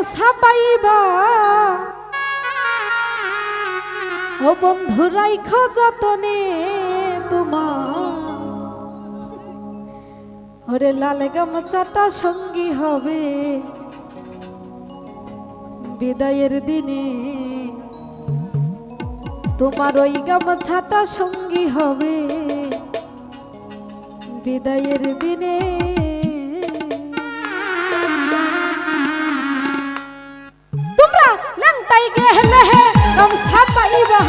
গামছা পাইবা ও বন্ধু রাইখো যতনে তোমার ওরে লাল গামছাটা সঙ্গী হবে বিদায়ের দিনে তোমার ওই গামছাটা সঙ্গী হবে বিদায়ের দিনে তোমরা ল্যাংটাই গেলে গামছা পাইবা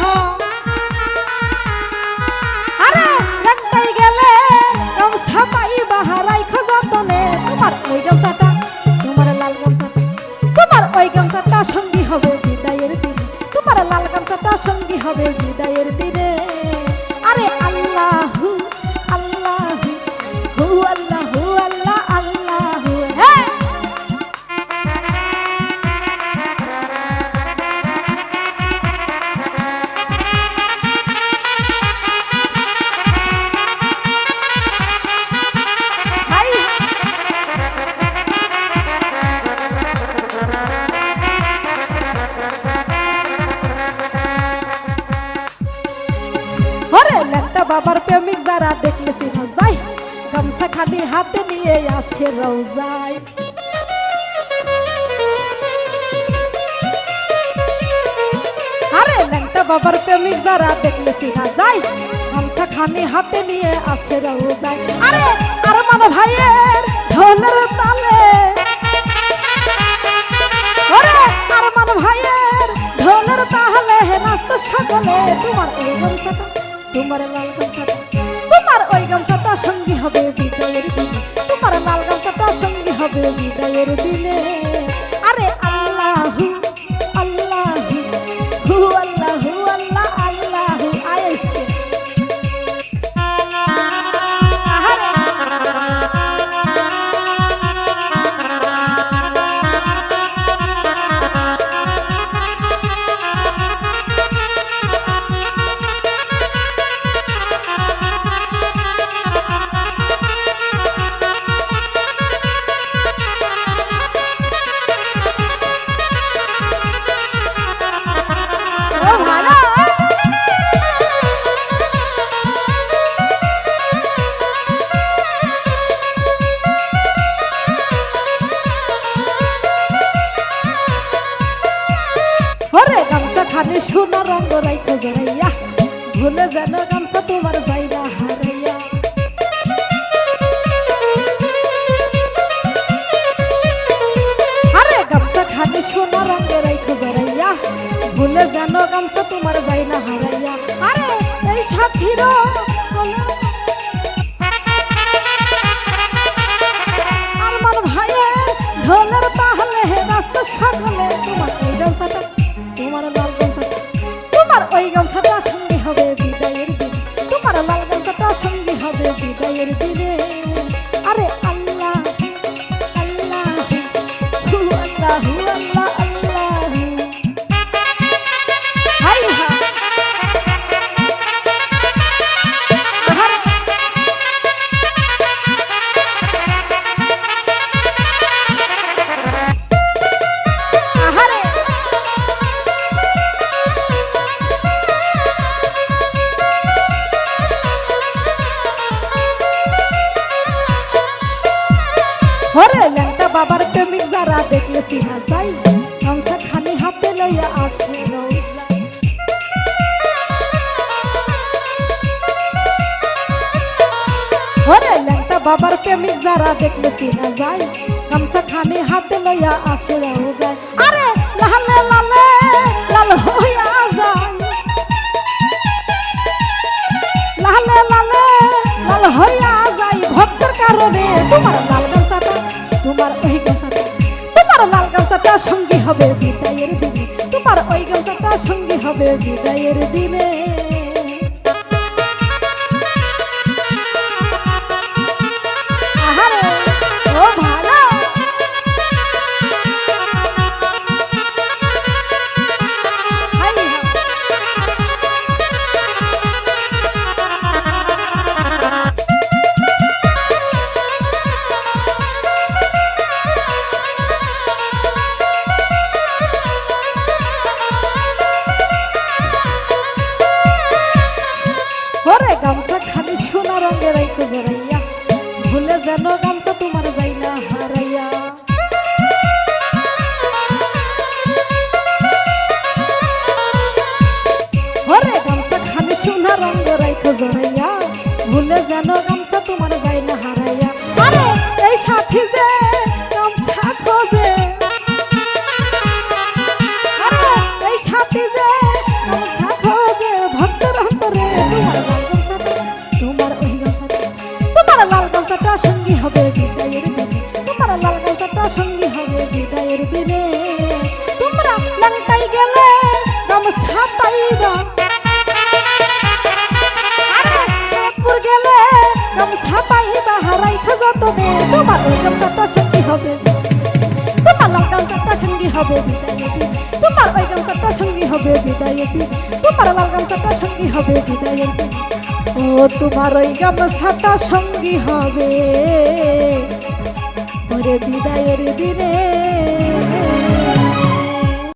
আরে ল্যাংটাই গেলে গামছা পাইবা রাইখো যতনে তোমার ওই গামছাটা তোমার লাল গামছাটা তোমার ওই গামছাটা সঙ্গী হবে বিদায়ের দিনে তোমার লাল গামছাটা সঙ্গী হবে বিদায়ের দিনে আরে আল্লাহু আল্লাহু হু আল্লাহু আল্লাহ আল্লাহু হে বাবার প্রেমিক যারা দেখলে চিনা যায় গামছা খালি হাতে নিয়ে আসে রওজায় আরে ল্যাংটা বাবার প্রেমিক যারা দেখলে চিনা যায় গামছা খালি হাতে নিয়ে আসে রওজায় আরে আর মানো ভাইয়ের ঢোলের তালে আরে আর মানো ভাইয়ের ঢোলের তালে নাচতে সকলে তোমার এই গামছাটা তোমার লাল গামছাটা তোমার ওই গামছাটা সঙ্গী হবে বিদায়ের দিনে তোমার লাল গামছাটা সঙ্গী হবে বিদায়ের দিনে আরে আল্লাহু আল্লাহু হু আল্লাহু আল্লাহ আল্লাহু আয়েশকে খানে সোনা রঙ রাইখো জড়াইয়া ভুলে যেন গামছা তোমার যাইরা হারাইয়া আরে গামছা খানে সোনা রঙ রাইখো জড়াইয়া ভুলে যেন গামছা তোমার যাইরা হারাইয়া আরে এই সাথীর আমার ভাইয়ের ঢোলের তাহলে রাস্তা সকলে তোমার এই গামছাটা তোমার লাল গামছাটা তোমার ওই গামছাটা সঙ্গী হবে বিদায়ের দিনে তোমার লাল গামছাটা সঙ্গী হবে বিদায়ের দিনে আরে আল্লাহ আল্লাহ হু আল্লাহু আল্লাহ আল্লাহু হাই হা ওরে ল্যাংটা বাবার প্রেমিক যারা দেখলে চিনা যায় গামছা খালি হাতে লইয়া আসে রওজায় ওরে ল্যাংটা বাবার প্রেমিক যারা দেখলে চিনা যায় গামছা খালি হাতে লইয়া আসে রওজায় আরে লালে লালে লাল হইয়া যায় লালে লালে লাল হইয়া যায় ভক্তের কারণে তোমার লাল গামছাটা তোমার ওই গামছাটা তোমার লাল গামছাটা সঙ্গী হবে বিদায়ের দিনে তোমার ওই গামছাটা সঙ্গী হবে বিদায়ের দিনে আহারে ও ভালো জড়াইয়া ভুলে যেন গামছা তোমার যাই না হারাইয়া। ওরে গামছা খানি সোনা রঙ রাইখো জড়াইয়া ভুলে যেন গামছা তোমার যাই না হারাইয়া। আরে এই সাথী যে গামছা খোঁজে, আরে এই সাথী যে গামছা খোঁজে ভক্তের অন্তরে তোমার ওই গামছাটা, তোমার লাল গামছাটা সঙ্গী হবে বিদায়ের দিনে, তোমার লাল গামছাটা সঙ্গী হবে বিদায়ের দিনে। তোমরা লঙ্কাই গেলে গামছা পাইবা, গেলে গামছা পাইবা হারাই যতনে, তোমার ওই গামছাটা সঙ্গী হবে, তোমার লাল গামছাটা সঙ্গী হবে বিদায়ের দিন, তোমার ওই গামছাটা সঙ্গী হবে বিদায়ের দিন, তোমার লাল গামছাটা সঙ্গী হবে বিদায়ের দিন। ও তোমার ওই গামছাটা সঙ্গী হবে ওরে বিদায়ের দিনে।